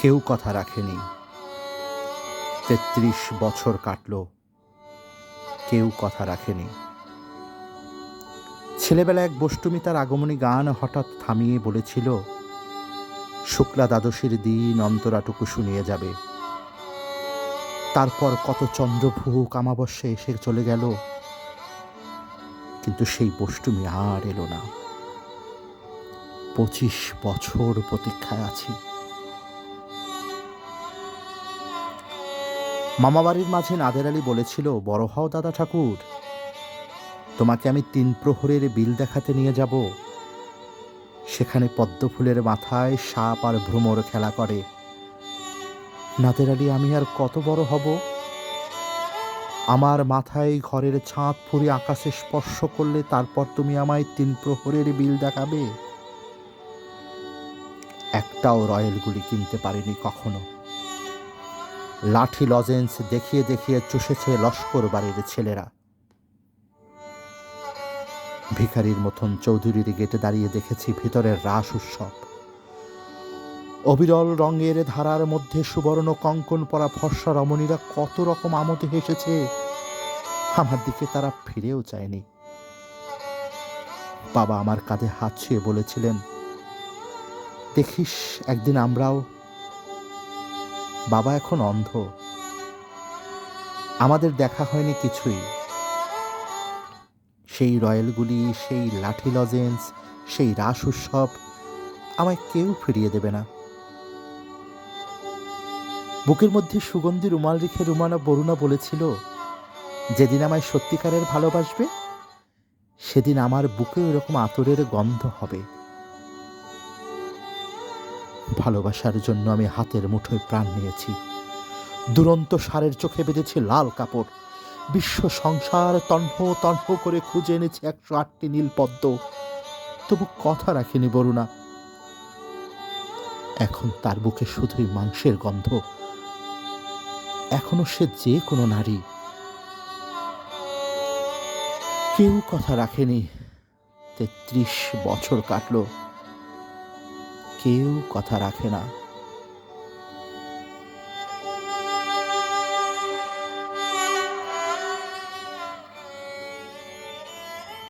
কেউ কথা রাখেনি। ৩৩ বছর কাটল, কেউ কথা রাখেনি। ছেলেবেলা এক বষ্টমী তার আগমনী গান হঠাৎ থামিয়ে বলেছিল, শুক্লা দ্বাদশীর দিন অন্তরাটুকু শুনিয়ে যাবে। তারপর কত চন্দ্রভূক অমাবস্যা এসে চলে গেল, কিন্তু সেই বষ্টমী আর এলো না। ২৫ বছর প্রতীক্ষায় আছি। মামাবাড়ির মাঝে নাদের আলী বলেছিল, বড় হও দাদা ঠাকুর, তোমাকে আমি ৩ প্রহরের বিল দেখাতে নিয়ে যাব। সেখানে পদ্মফুলের মাথায় সাপ আর ভ্রমর খেলা করে। নাদের আলী, আমি আর কত বড় হব? আমার মাথায় ঘরের ছাদ ফুঁড়ে আকাশে স্পর্শ করলে তারপর তুমি আমায় ৩ প্রহরের বিল দেখাবে? একটাও রয়েল গুলি কিনতে পারিনি কখনো। লাঠি লজেন্স দেখিয়ে দেখিয়ে চুষেছে লস্কর বাড়ির ছেলেরা। ভিখারির মতন চৌধুরীর গেটে দাঁড়িয়ে দেখেছি ভিতরের রাস উৎসব। অবিরল রঙের ধারার মধ্যে সুবর্ণ কঙ্কন পরা ফর্সা রমণীরা কত রকম আমোদে হেসেছে। আমার দিকে তারা ফিরেও চায়নি। বাবা আমার কাঁধে হাত ছুঁয়ে বলেছিলেন, দেখিস একদিন আমরাও। বাবা এখন অন্ধ, আমাদের দেখা হয়নি কিছুই। সেই রয়েলগুলি, সেই লাঠি লজেন্স, সেই রাস উৎসব আমায় কেউ ফিরিয়ে দেবে না। বুকের মধ্যে সুগন্ধি রুমাল রেখে বরুণা বলেছিল, যেদিন আমায় সত্যিকারের ভালোবাসবে সেদিন আমার বুকে এরকম আতরের গন্ধ হবে। ভালোবাসার জন্য আমি হাতের মুঠোয় প্রাণ নিয়েছি। দুরন্ত ষাঁড়ের চোখে বেঁধেছি লাল কাপড়। বিশ্ব সংসার তন্হ তন্হ করে খুঁজে এনেছি ১০৮টি নীল পদ্ম, তবু কথা রাখিনি বরুণা। এখন তার বুকে শুধুই মাংসের গন্ধ। এখনো সে যে কোনো নারী। কেউ কথা রাখেনি। ৩৩ বছর কাটল, কেউ কথা রাখে না।